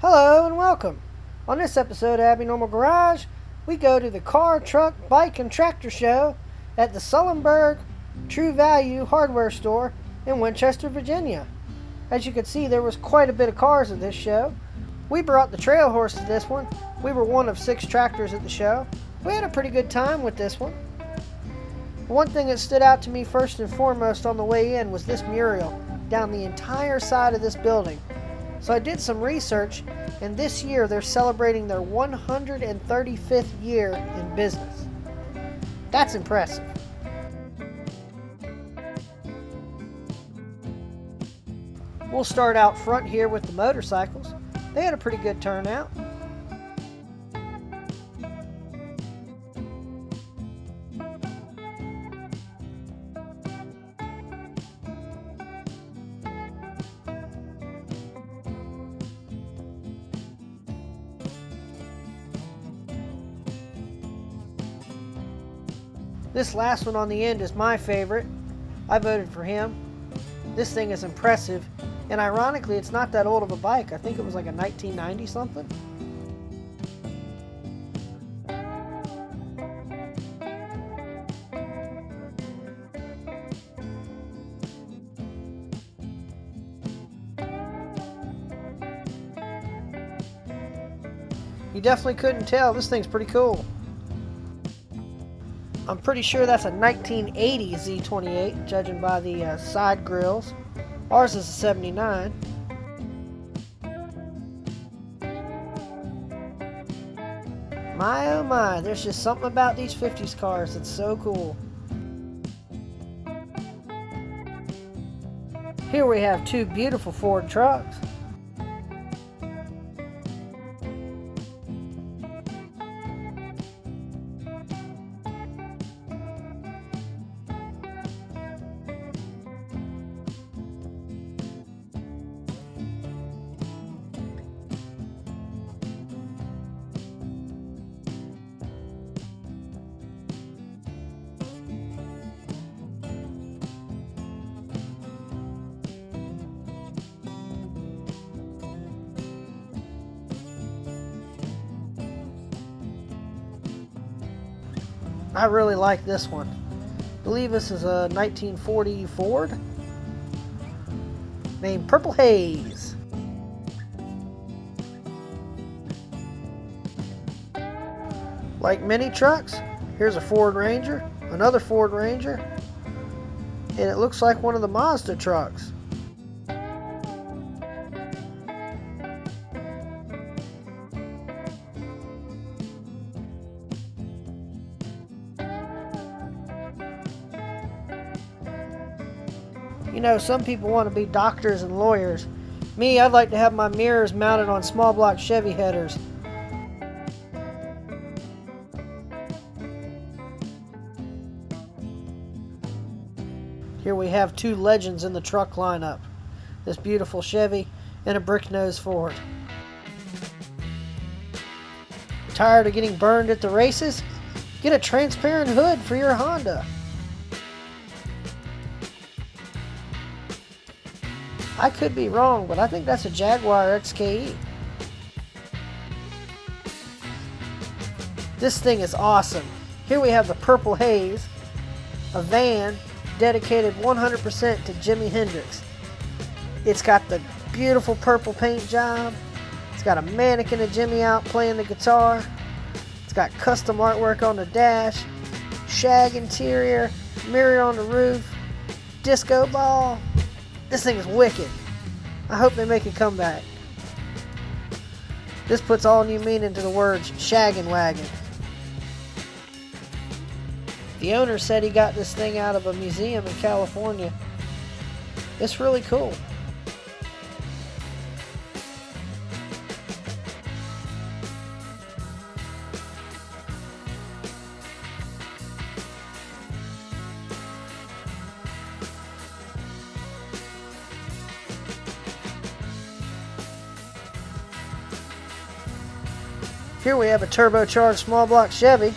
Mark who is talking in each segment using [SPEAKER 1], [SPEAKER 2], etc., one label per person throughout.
[SPEAKER 1] Hello and welcome. On this episode of Abby Normal Garage, we go to the car, truck, bike, and tractor show at the Solenberger True Value hardware store in Winchester, Virginia. As you can see, there was quite a bit of cars at this show. We brought the trail horse to this one. We were one of 6 tractors at the show. We had a pretty good time with this one. One thing that stood out to me first and foremost on the way in was this mural down the entire side of this building. So I did some research, and this year they're celebrating their 135th year in business. That's impressive. We'll start out front here with the motorcycles. They had a pretty good turnout. This last one on the end is my favorite. I voted for him. This thing is impressive, and ironically, it's not that old of a bike. I think it was like a 1990 something. You definitely couldn't tell. This thing's pretty cool. I'm pretty sure that's a 1980 Z28, judging by the side grills. Ours is a 79. My oh my, there's just something about these 50s cars that's so cool. Here we have 2 beautiful Ford trucks. I really like this one. I believe this is a 1940 Ford named Purple Haze. Like many trucks, here's a Ford Ranger, another Ford Ranger, and it looks like one of the Mazda trucks. You know, some people want to be doctors and lawyers. Me, I'd like to have my mirrors mounted on small block Chevy headers. Here we have 2 legends in the truck lineup. This beautiful Chevy and a brick nose Ford. Tired of getting burned at the races? Get a transparent hood for your Honda. I could be wrong, but I think that's a Jaguar XKE. This thing is awesome. Here we have the Purple Haze, a van dedicated 100% to Jimi Hendrix. It's got the beautiful purple paint job. It's got a mannequin of Jimmy out playing the guitar. It's got custom artwork on the dash, shag interior, mirror on the roof, disco ball. This thing is wicked. I hope they make a comeback. This puts all new meaning to the words shaggin' wagon. The owner said he got this thing out of a museum in California. It's really cool. Here we have a turbocharged small block Chevy.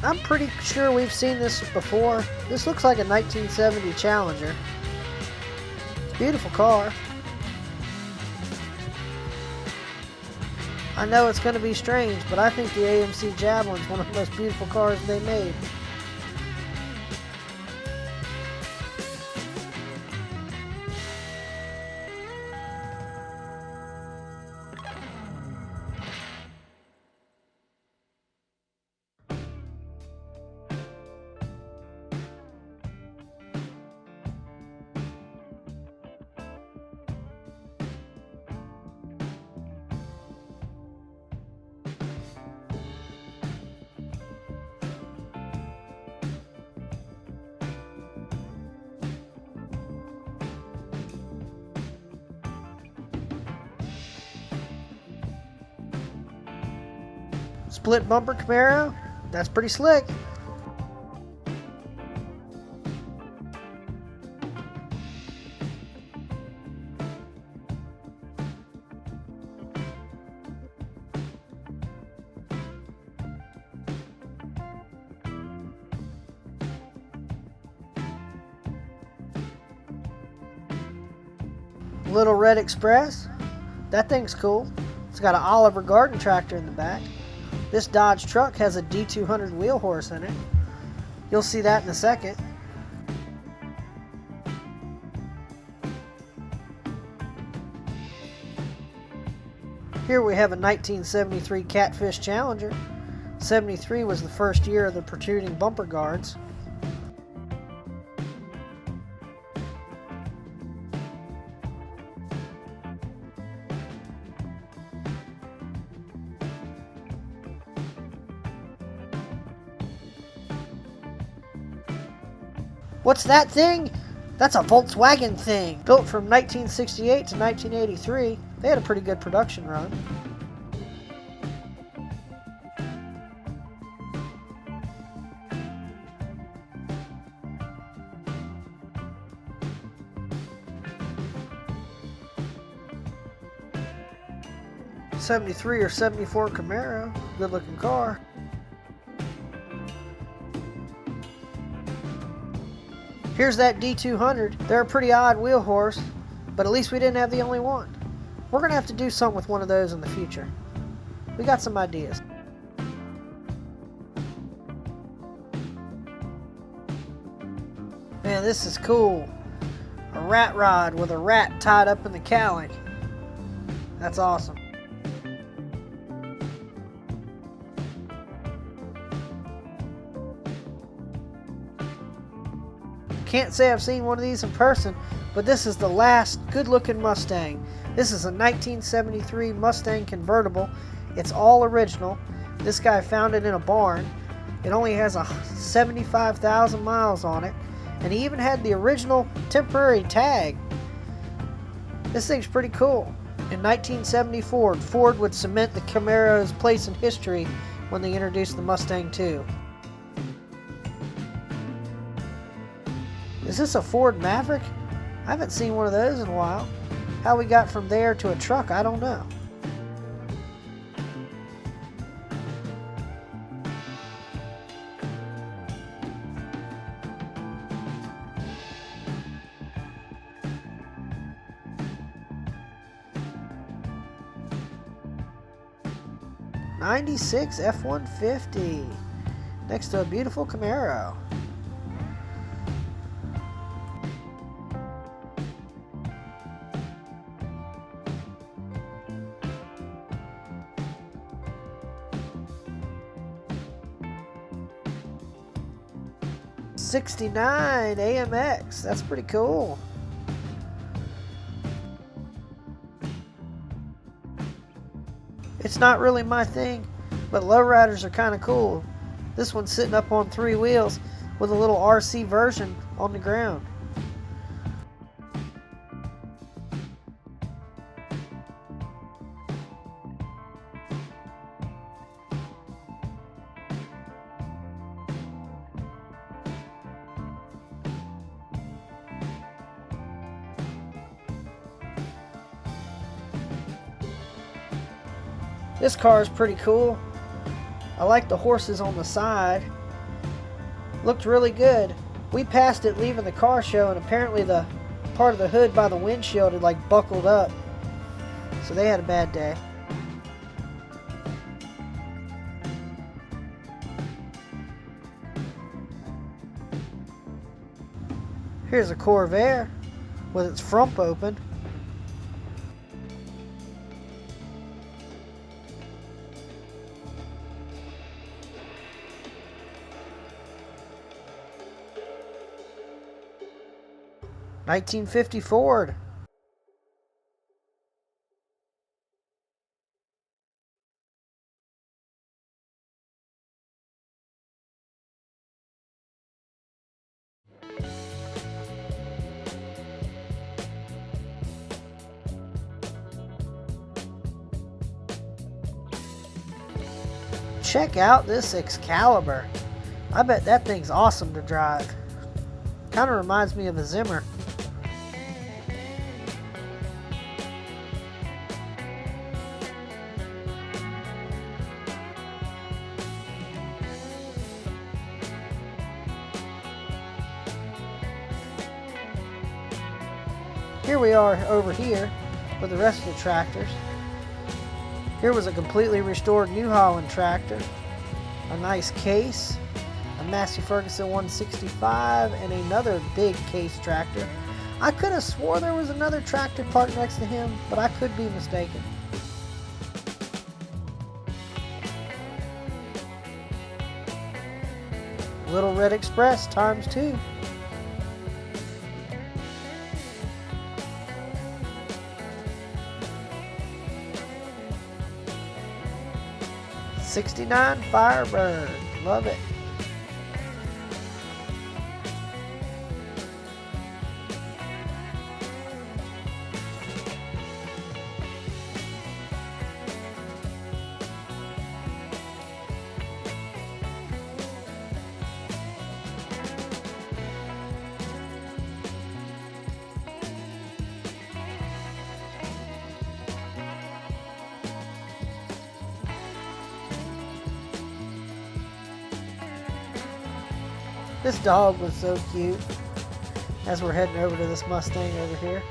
[SPEAKER 1] I'm pretty sure we've seen this before. This looks like a 1970 Challenger. It's a beautiful car. I know it's going to be strange, but I think the AMC Javelin's one of the most beautiful cars they made. Split bumper Camaro, that's pretty slick. Little Red Express, that thing's cool. It's got an Oliver Garden tractor in the back. This Dodge truck has a D200 wheel horse in it. You'll see that in a second. Here we have a 1973 Catfish Challenger. 73 was the first year of the protruding bumper guards. What's that thing? That's a Volkswagen thing. Built from 1968 to 1983. They had a pretty good production run. '73 or '74 Camaro. Good looking car. Here's that D200. They're a pretty odd wheel horse, but at least we didn't have the only one. We're going to have to do something with one of those in the future. We got some ideas. Man, this is cool. A rat rod with a rat tied up in the cowling. That's awesome. Can't say I've seen one of these in person, but this is the last good-looking Mustang. This is a 1973 Mustang convertible. It's all original. This guy found it in a barn. It only has 75,000 miles on it, and he even had the original temporary tag. This thing's pretty cool. In 1974, Ford would cement the Camaro's place in history when they introduced the Mustang II. Is this a Ford Maverick? I haven't seen one of those in a while. How we got from there to a truck, I don't know. '96 F-150 next to a beautiful Camaro. '69 AMX, that's pretty cool. It's not really my thing, but lowriders are kind of cool. This one's sitting up on 3 wheels with a little RC version on the ground. This car is pretty cool. I like the horses on the side. Looked really good. We passed it leaving the car show, and apparently the part of the hood by the windshield had like buckled up. So they had a bad day. Here's a Corvair with its front open. (1950) Ford. Check out this Excalibur. I bet that thing's awesome to drive. Kind of reminds me of a Zimmer. Here we are over here with the rest of the tractors. Here was a completely restored New Holland tractor, a nice case, a Massey Ferguson 165, and another big case tractor. I could have swore there was another tractor parked next to him, but I could be mistaken. Little Red Express ×2. '69 Firebird, love it. This dog was so cute as we're heading over to this Mustang over here.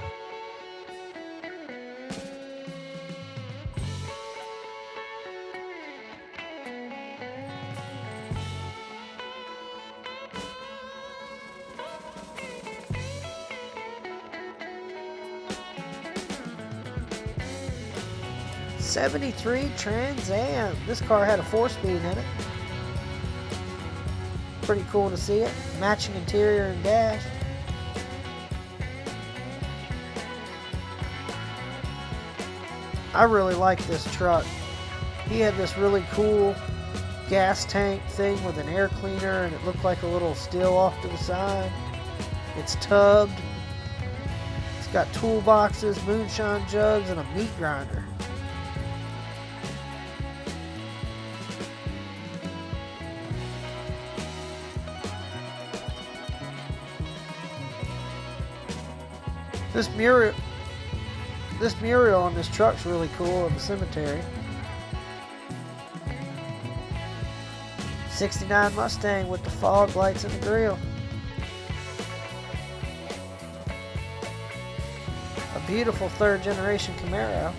[SPEAKER 1] '73 Trans Am. This car had a 4-speed in it. Pretty cool to see it. Matching interior and dash. I really like this truck. He had this really cool gas tank thing with an air cleaner, and it looked like a little still off to the side. It's tubbed. It's got toolboxes, moonshine jugs, and a meat grinder. This mural on this truck's really cool of the cemetery. '69 Mustang with the fog lights and the grill. A beautiful 3rd generation Camaro.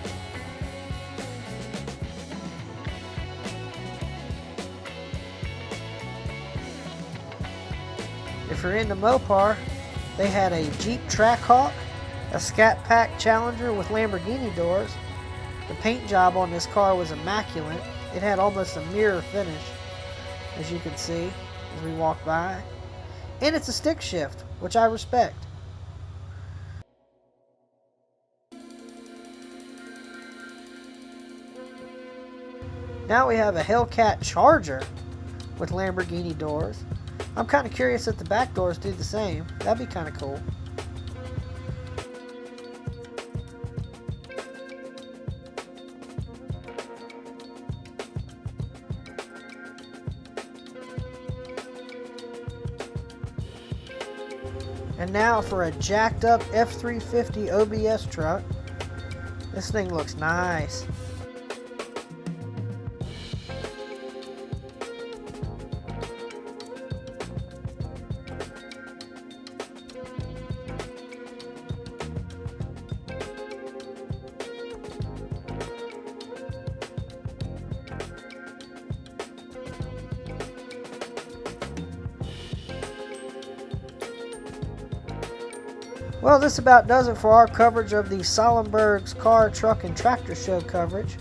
[SPEAKER 1] If you're into Mopar, they had a Jeep Trackhawk, a Scat Pack Challenger with Lamborghini doors. The paint job on this car was immaculate. It had almost a mirror finish, as you can see as we walk by. And it's a stick shift, which I respect. Now we have a Hellcat Charger with Lamborghini doors. I'm kind of curious if the back doors do the same. That'd be kind of cool. And now for a jacked up F350 OBS truck. This thing looks nice. Well, this about does it for our coverage of the Solenberg's Car, Truck, and Tractor Show coverage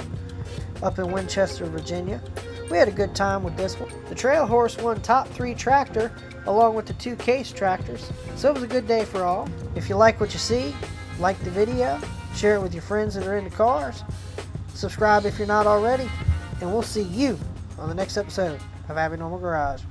[SPEAKER 1] up in Winchester, Virginia. We had a good time with this one. The Trail Horse won Top 3 Tractor along with the 2 Case tractors, so it was a good day for all. If you like what you see, like the video, share it with your friends that are into cars, subscribe if you're not already, and we'll see you on the next episode of Abby Normal Garage.